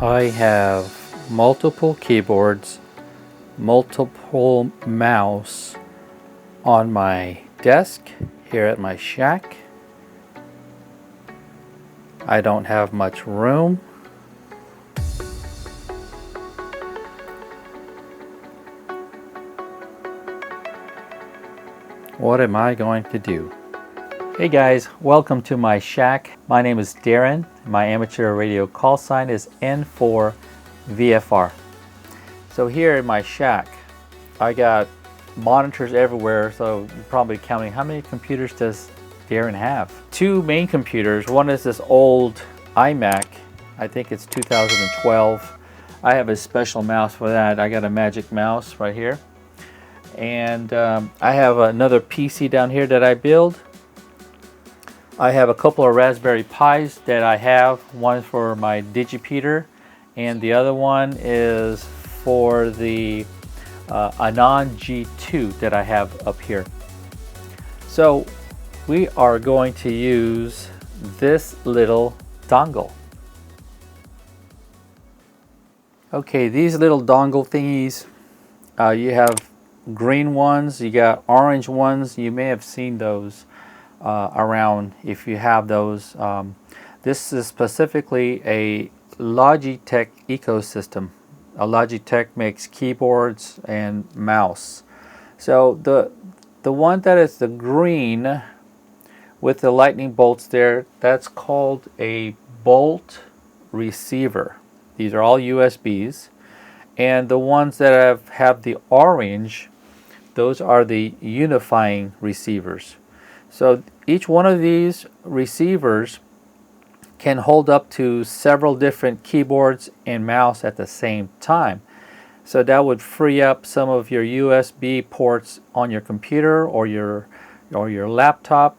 I have multiple keyboards, multiple mouse on my desk here at my shack. I don't have much room. What am I going to do? Hey guys, welcome to my shack. My name is Darren. My amateur radio call sign is N4VFR. So here in my shack, I got monitors everywhere, so you're probably counting how many computers does Darren have? Two main computers. One is this old iMac. I think it's 2012. I have a special mouse for that. I got a Magic Mouse right here. And I have another PC down here that I build. I have a couple of Raspberry Pis that I have. One for my Digipeater, and the other one is for the Anon G2 that I have up here. So we are going to use this little dongle. Okay, these little dongle thingies, you have green ones, you got orange ones. You may have seen those around if you have those. This is specifically a Logitech ecosystem. Logitech makes keyboards and mouse. So the one that is the green with the lightning bolts there, that's called a Bolt Receiver. These are all USBs. And the ones that have the orange, those are the unifying receivers. So each one of these receivers can hold up to several different keyboards and mouse at the same time. So that would free up some of your USB ports on your computer or your laptop.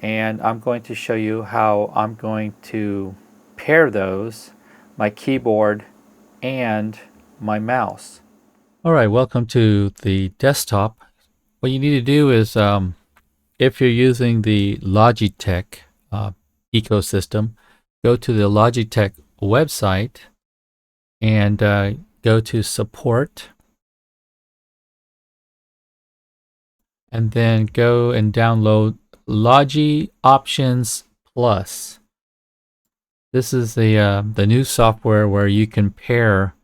And I'm going to show you how I'm going to pair those, my keyboard and my mouse. All right, welcome to the desktop. What you need to do is if you're using the Logitech ecosystem, go to the Logitech website and go to support, and then go and download Logi Options Plus. This is the new software where you can pair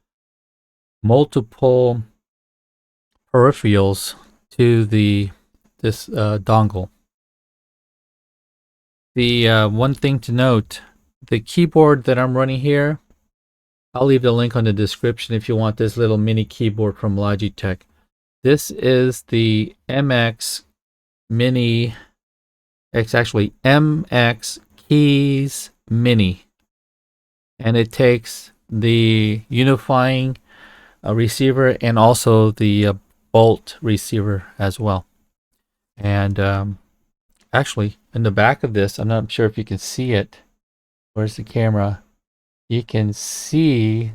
multiple peripherals to this dongle. The one thing to note, the keyboard that I'm running here, I'll leave the link on the description if you want this little mini keyboard from Logitech. This is the MX Mini. It's actually MX Keys Mini, and it takes the unifying receiver and also the Bolt receiver as well. And actually, in the back of this, I'm not sure if you can see it. Where's the camera? You can see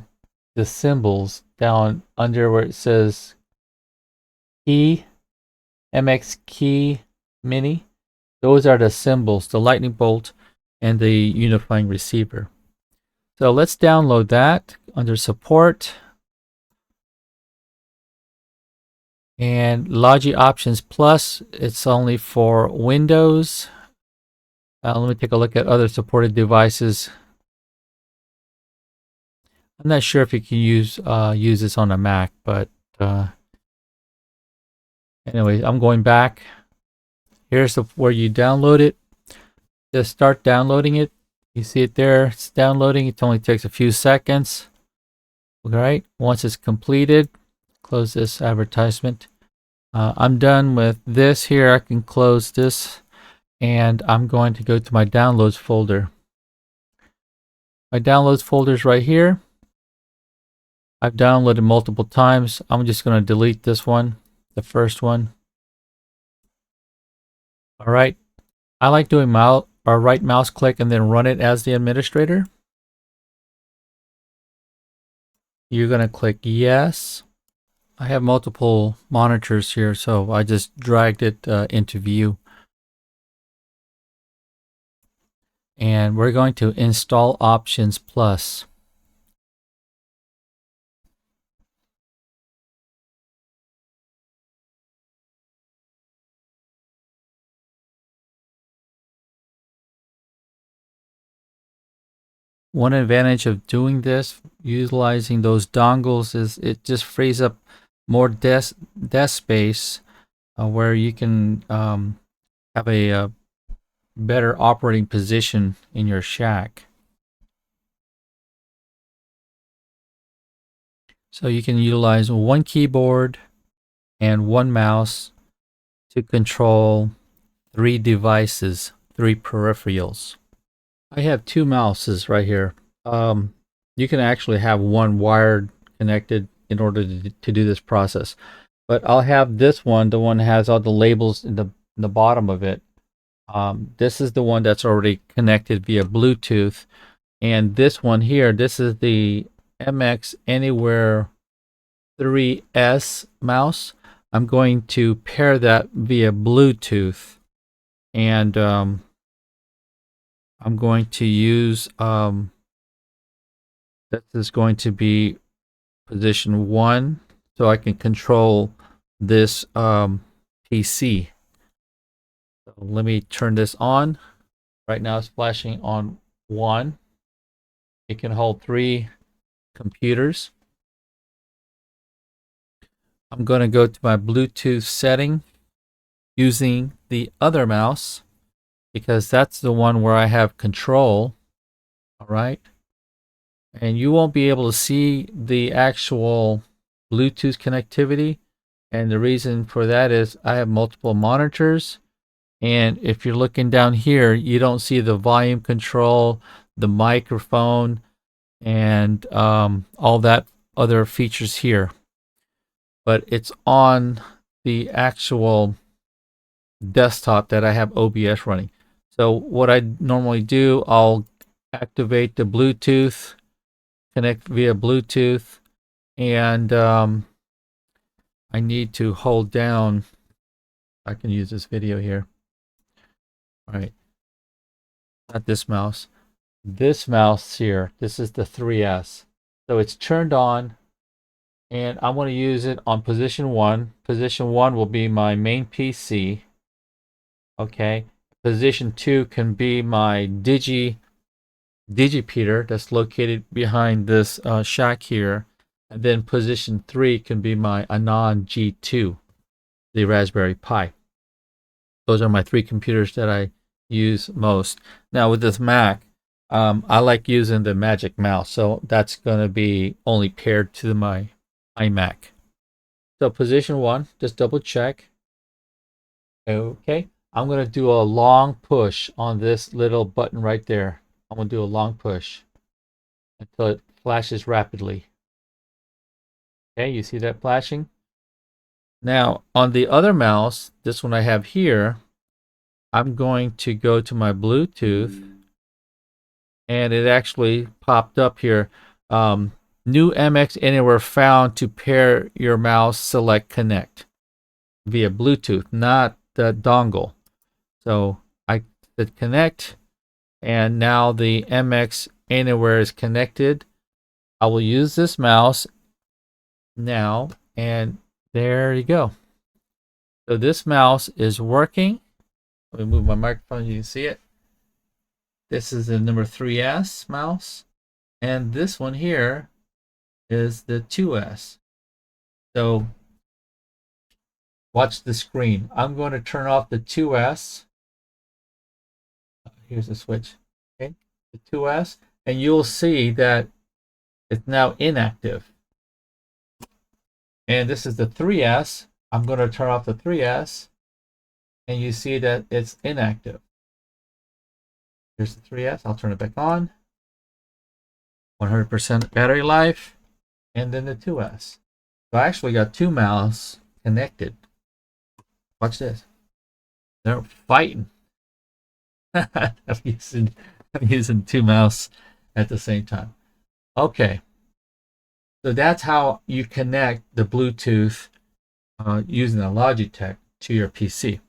the symbols down under where it says Key, MX Key Mini. Those are the symbols, the lightning bolt and the unifying receiver. So let's download that under support. And Logi Options Plus, it's only for Windows. Let me take a look at other supported devices. I'm not sure if you can use this on a Mac, but anyway, I'm going back. Here's where you download it. Just start downloading it. You see it there. It's downloading. It only takes a few seconds. All right. Once it's completed, close this advertisement. I'm done with this here. I can close this, and I'm going to go to my downloads folder. My downloads folder is right here. I've downloaded multiple times. I'm just going to delete this one, the first one. All right. I like doing right mouse click and then run it as the administrator. You're going to click yes. I have multiple monitors here, so I just dragged it into view. And we're going to install Options Plus. one advantage of doing this, utilizing those dongles, is it just frees up more desk space where you can have a better operating position in your shack. So you can utilize one keyboard and one mouse to control 3 devices, 3 peripherals. I have 2 mouses right here. You can actually have one wired connected in order to do this process. But I'll have this one, the one that has all the labels in the bottom of it. This is the one that's already connected via Bluetooth. And this one here, this is the MX Anywhere 3S mouse. I'm going to pair that via Bluetooth. And I'm going to use, this is going to be position 1, so I can control this PC. So let me turn this on. Right now it's flashing on 1. It can hold 3 computers. I'm going to go to my Bluetooth setting using the other mouse because that's the one where I have control. All right. And you won't be able to see the actual Bluetooth connectivity. And the reason for that is I have multiple monitors. And if you're looking down here, you don't see the volume control, the microphone, and all that other features here. But it's on the actual desktop that I have OBS running. So what I normally do, I'll activate the Bluetooth, connect via Bluetooth, and I need to hold down. I can use this video here. All right, not this mouse. This mouse here, this is the 3S. So it's turned on, and I'm going to use it on position 1. Position 1 will be my main PC. Okay, position 2 can be my digipeater that's located behind this shack here. And then position 3 can be my Anon G2, the Raspberry Pi. Those are my 3 computers that I use most. Now with this Mac, I like using the Magic Mouse, so that's going to be only paired to my iMac. So position 1, just double check. Okay, I'm going to do a long push on this little button right there. I'm going to do a long push until it flashes rapidly. Okay, you see that flashing? Now, on the other mouse, this one I have here, I'm going to go to my Bluetooth, and it actually popped up here. New MX Anywhere found to pair your mouse, select connect via Bluetooth, not the dongle. So I said connect, and now the MX Anywhere is connected. I will use this mouse now, and there you go. So this mouse is working. Let me move my microphone, you can see it. This is the number 3S mouse, and this one here is the 2S. So watch the screen. I'm going to turn off the 2S. Here's the switch. Okay, the 2S, and you'll see that it's now inactive. And this is the 3S. I'm going to turn off the 3S, and you see that it's inactive. Here's the 3S. I'll turn it back on. 100% battery life. And then the 2S. So I actually got 2 mouses connected. Watch this. They're fighting. I'm using 2 mouses at the same time. Okay. So that's how you connect the Bluetooth using a Logitech to your PC.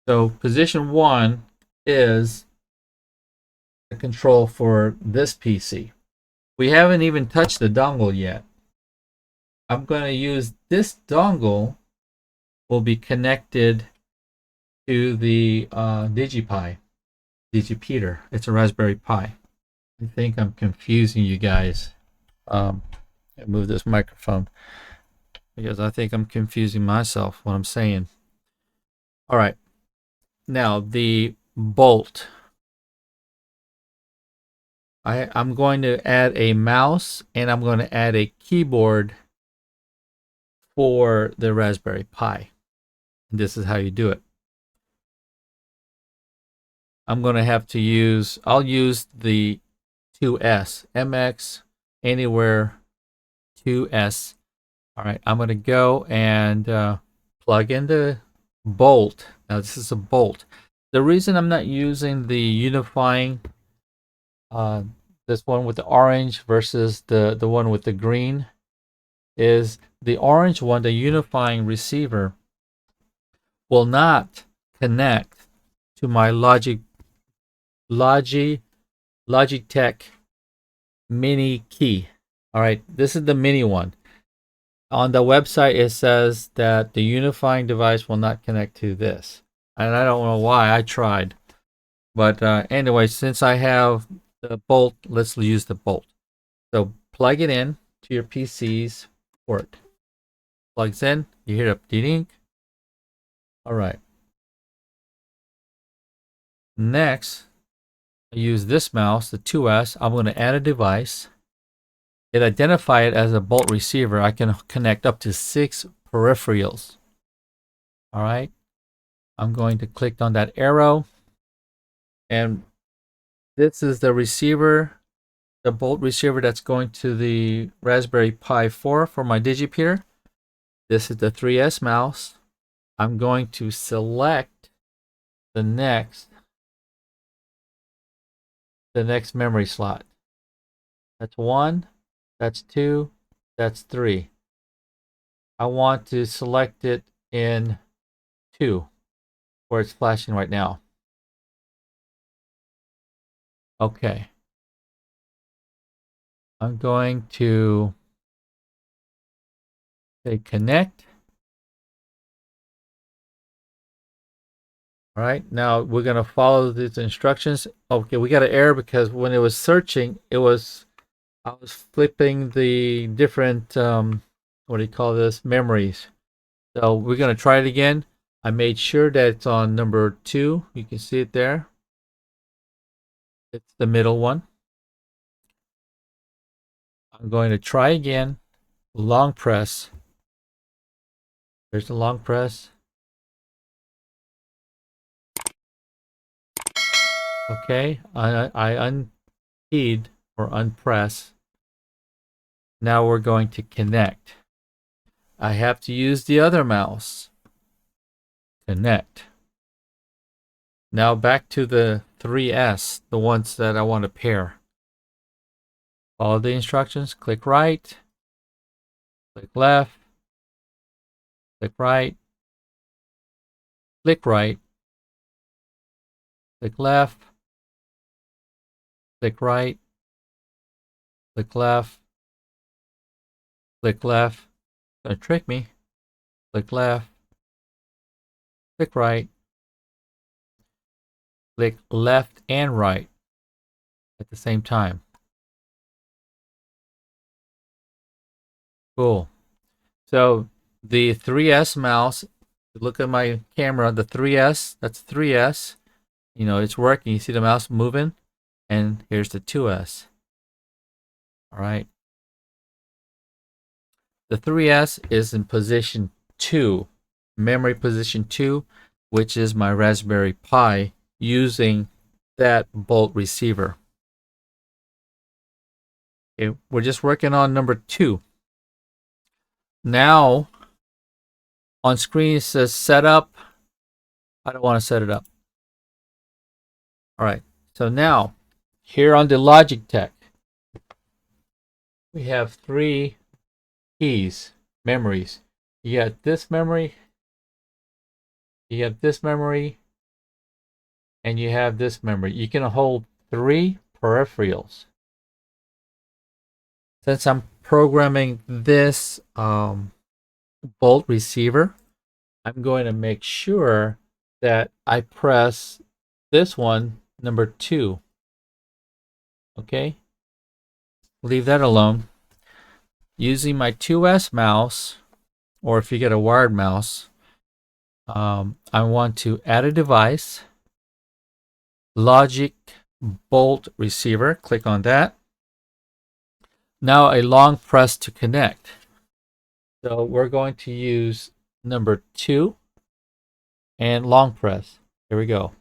So position 1 is the control for this PC. We haven't even touched the dongle yet. I'm going to use this dongle will be connected to the digipeater. It's a Raspberry Pi. I think I'm confusing you guys. I move this microphone because I think I'm confusing myself what I'm saying. All right. Now the bolt. I'm going to add a mouse and I'm going to add a keyboard for the Raspberry Pi. This is how you do it. I'm going to have to use, I'll use the 2S, MX Anywhere 2S. All right, I'm going to go and plug in the bolt. Now this is a bolt. The reason I'm not using the unifying, this one with the orange versus the one with the green, is the orange one, the unifying receiver, will not connect to my Logi Logitech mini key. All right, this is the mini one. On the website, it says that the unifying device will not connect to this. And I don't know why. I tried. But anyway, since I have the bolt, let's use the bolt. So plug it in to your PC's port. Plugs in. You hear a ding. All right. Next, I use this mouse, the 2S. I'm going to add a device. It identify it as a bolt receiver. I can connect up to 6 peripherals. All right. I'm going to click on that arrow. And this is the receiver, the bolt receiver that's going to the Raspberry Pi 4 for my digipeater. This is the 3S mouse. I'm going to select the next memory slot. That's 1, that's 2, that's 3. I want to select it in 2, where it's flashing right now. Okay. I'm going to say connect. All right, now we're going to follow these instructions. Okay, we got an error because when it was searching, I was flipping the different, what do you call this, memories. So we're going to try it again. I made sure that it's on number 2. You can see it there. It's the middle one. I'm going to try again. Long press. There's the long press. Okay, I unkeyed or unpress. Now we're going to connect. I have to use the other mouse. Connect. Now back to the 3S, the ones that I want to pair. Follow the instructions. Click right. Click left. Click right. Click right. Click left. Click right. Click left. Click left. Gonna trick me. Click left. Click right. Click left and right at the same time. Cool. So the 3S mouse, look at my camera, the 3S, that's 3S. You know, it's working. You see the mouse moving? And here's the 2S. All right. The 3S is in position 2, memory position 2, which is my Raspberry Pi using that bolt receiver. Okay, we're just working on number 2. Now, on screen it says setup. I don't want to set it up. All right, so now, here on the Logitech, we have 3 keys, memories. You got this memory, you have this memory, and you have this memory. You can hold 3 peripherals. Since I'm programming this bolt receiver, I'm going to make sure that I press this one, number 2. Okay, leave that alone. Using my 2S mouse, or if you get a wired mouse, I want to add a device, Logic Bolt Receiver. Click on that. Now a long press to connect. So we're going to use number 2 and long press. Here we go.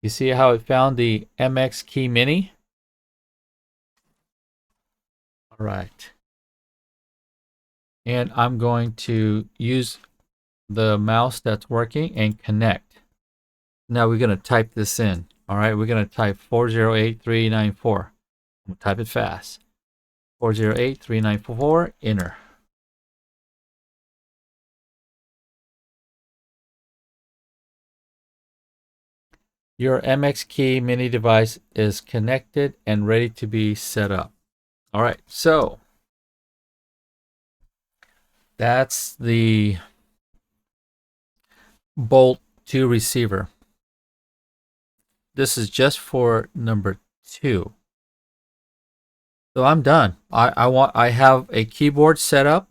You see how it found the MX Key Mini? All right. And I'm going to use the mouse that's working and connect. Now we're going to type this in. All right, we're going to type 408394. I'm going to type it fast. 408394, enter. Your MX Key Mini device is connected and ready to be set up. All right, so that's the Bolt 2 receiver. This is just for number 2. So I'm done. I have a keyboard set up.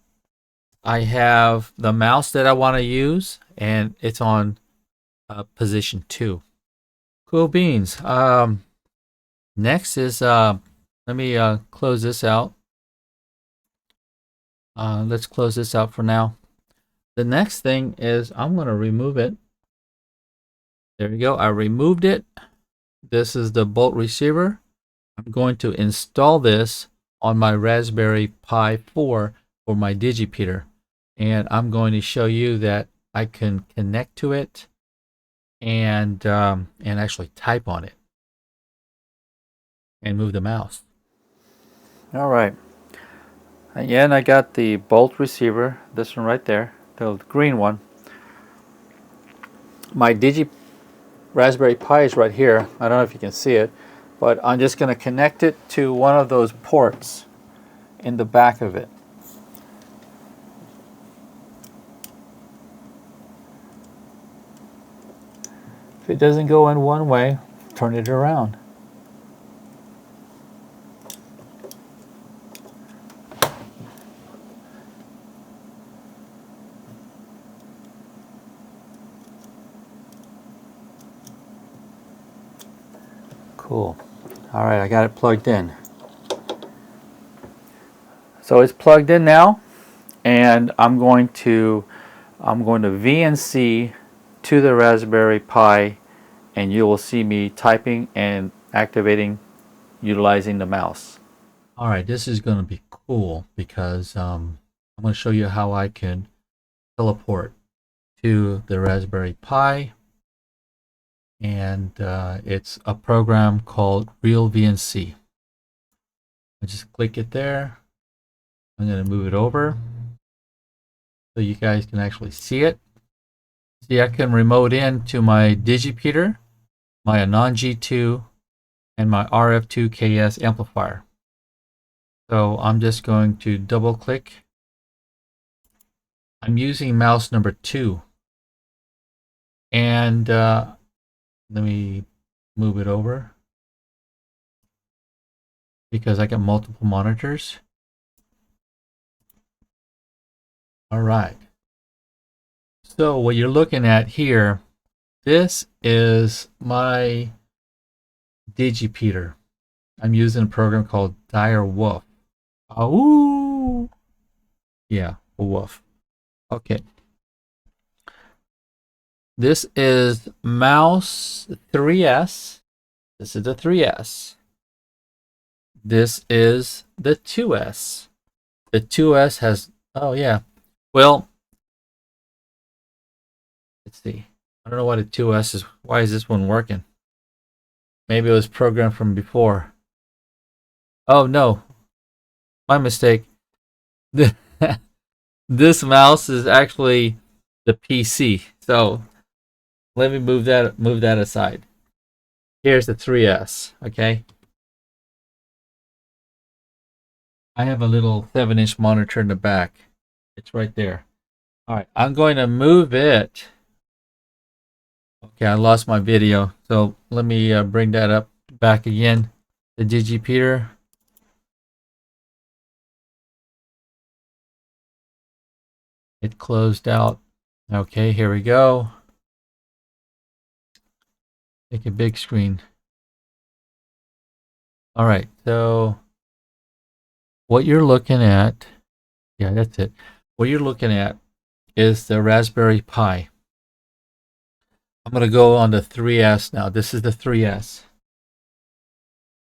I have the mouse that I want to use, and it's on position 2. Cool beans. Next is let me close this out. Let's close this out for now. The next thing is I'm going to remove it. There we go. I removed it. This is the Bolt receiver. I'm going to install this on my Raspberry Pi 4 for my digipeater. And I'm going to show you that I can connect to it and actually type on it and move the mouse. All right. Again, I got the Bolt receiver, this one right there, the green one. My Raspberry Pi is right here. I don't know if you can see it, but I'm just going to connect it to one of those ports in the back of it. If it doesn't go in one way, turn it around. Cool. All right, I got it plugged in. So it's plugged in now, and I'm going to VNC to the Raspberry Pi, and you will see me typing and activating, utilizing the mouse. All right, this is going to be cool because I'm going to show you how I can teleport to the Raspberry Pi, and it's a program called Real VNC. I just click it there. I'm going to move it over so you guys can actually see it. See, I can remote in to my digipeater, my Anon G2, and my RF2KS amplifier. So I'm just going to double click. I'm using mouse number 2. And let me move it over because I got multiple monitors. All right. So what you're looking at here, this is my digipeater. I'm using a program called Dire Wolf. Oh, yeah, a wolf. Okay. This is mouse 3S. This is the 3S. This is the 2S. The 2S has, oh yeah. Well, let's see. I don't know why the 2S is, why is this one working? Maybe it was programmed from before. Oh no, my mistake. This mouse is actually the PC. So let me move that aside. Here's the 3S, okay? I have a little 7-inch monitor in the back. It's right there. All right, I'm going to move it. Okay, I lost my video, so let me bring that up back again. The digipeater. It closed out. Okay, here we go. Make a big screen. All right, so what you're looking at, yeah, that's it. What you're looking at is the Raspberry Pi. I'm going to go on the 3S now. This is the 3S.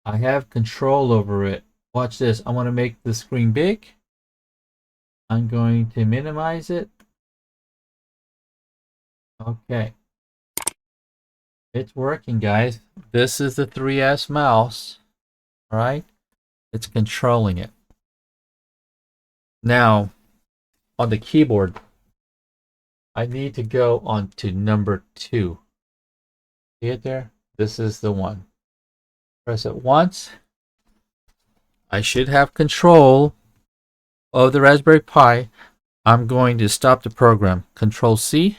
I have control over it. Watch this. I want to make the screen big. I'm going to minimize it. Okay. It's working, guys. This is the 3S mouse. All right. It's controlling it. Now, on the keyboard, I need to go on to number 2. See it there? This is the one. Press it once. I should have control of the Raspberry Pi. I'm going to stop the program. Control C.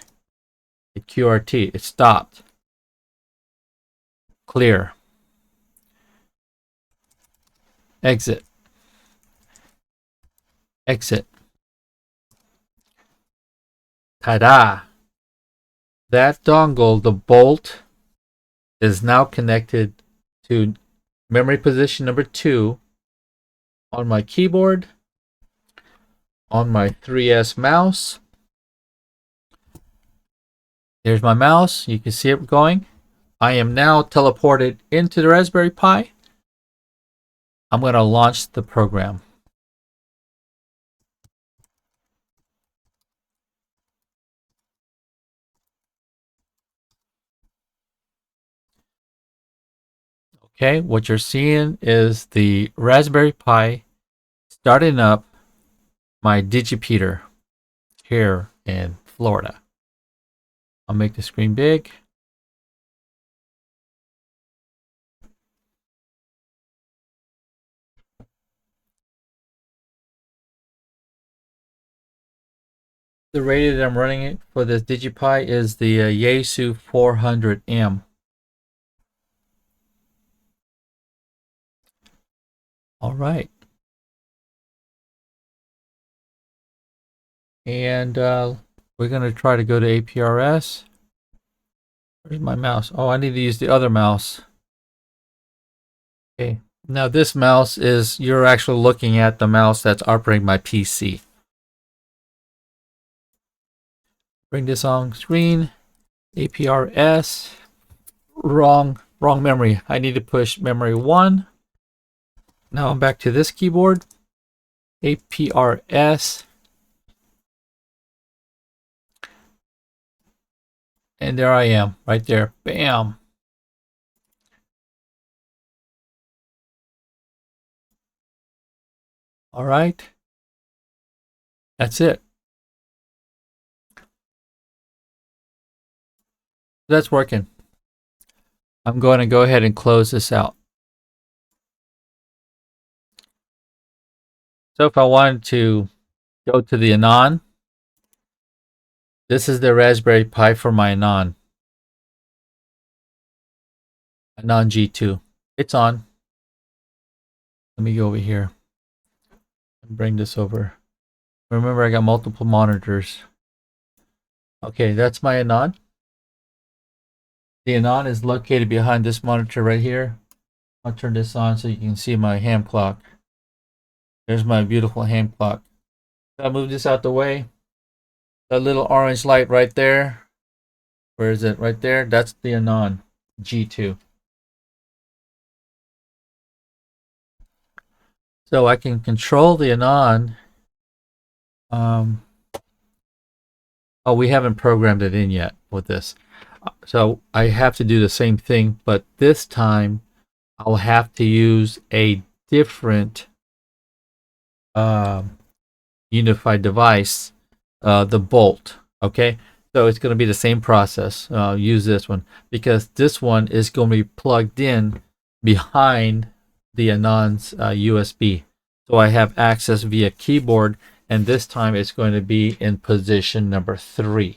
Hit QRT. It stopped. Clear. Exit. Exit. Ta-da! That dongle, the Bolt, is now connected to memory position number 2 on my keyboard, on my 3S mouse. There's my mouse. You can see it going. I am now teleported into the Raspberry Pi. I'm going to launch the program. Okay, what you're seeing is the Raspberry Pi starting up my digipeater here in Florida. I'll make the screen big. The rated I'm running it for this DigiPi is the Yaesu 400M. All right. And we're going to try to go to APRS. Where's my mouse? Oh, I need to use the other mouse. Okay. Now this mouse is, you're actually looking at the mouse that's operating my PC. Bring this on screen. APRS. Wrong memory. I need to push memory 1. Now I'm back to this keyboard. APRS. And there I am, right there. Bam. All right. That's it. That's working. I'm going to go ahead and close this out. So if I wanted to go to the Anon, this is the Raspberry Pi for my Anon. Anon G2. It's on. Let me go over here and bring this over. Remember, I got multiple monitors. Okay, that's my Anon. The Anon is located behind this monitor right here. I'll turn this on so you can see my ham clock. There's my beautiful ham clock. I'll move this out the way. That little orange light right there. Where is it? Right there. That's the Anon G2. So I can control the Anon. Oh, we haven't programmed it in yet with this. So I have to do the same thing, but this time I'll have to use a different unified device, the Bolt. Okay, so it's going to be the same process. Use this one because this one is going to be plugged in behind the Anon's USB. So I have access via keyboard, and this time it's going to be in position number 3.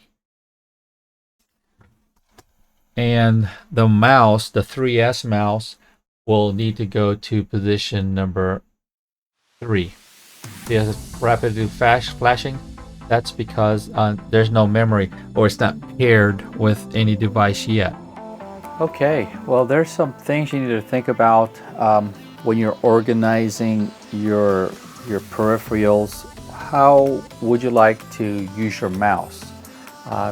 And the mouse, the 3S mouse, will need to go to position number 3. See, as it's rapidly flashing, that's because there's no memory, or it's not paired with any device yet. Okay, well, there's some things you need to think about when you're organizing your peripherals. How would you like to use your mouse?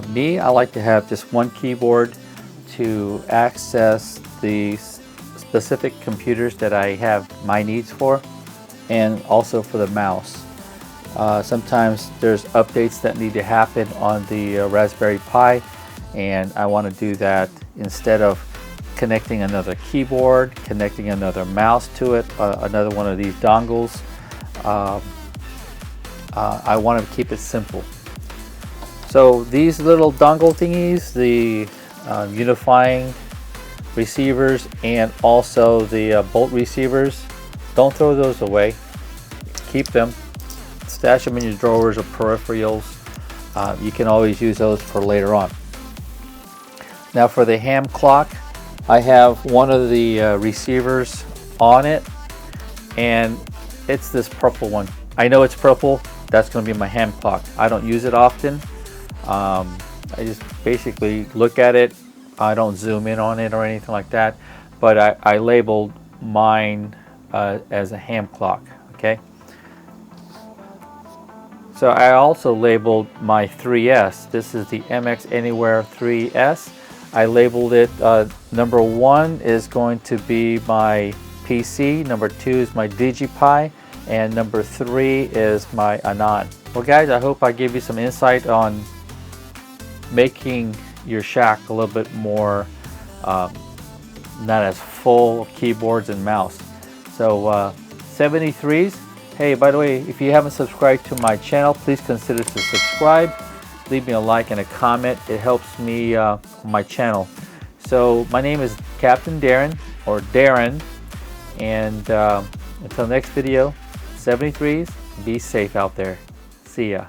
Me, I like to have just one keyboard to access the specific computers that I have my needs for, and also for the mouse. Sometimes there's updates that need to happen on the Raspberry Pi, and I want to do that instead of connecting another keyboard, connecting another mouse to it, another one of these dongles. I want to keep it simple. So these little dongle thingies, the unifying receivers and also the bolt receivers, don't throw those away. Keep them. Stash them in your drawers or peripherals. You can always use those for later on. Now for the ham clock, I have one of the receivers on it, and it's this purple one. I know it's purple. That's going to be my ham clock. I don't use it often. I just basically look at it. I don't zoom in on it or anything like that, but I labeled mine as a ham clock. Okay. So I also labeled my 3S. This is the MX Anywhere 3S. I labeled it, number 1 is going to be my PC, number 2 is my DigiPi, and number 3 is my Anon. Well guys, I hope I gave you some insight on making your shack a little bit more, not as full of keyboards and mouse. So 73s. Hey, by the way, if you haven't subscribed to my channel, please consider to subscribe. Leave me a like and a comment. It helps me on my channel. So my name is Captain Darren, or Darren, and until next video, 73s, be safe out there. See ya.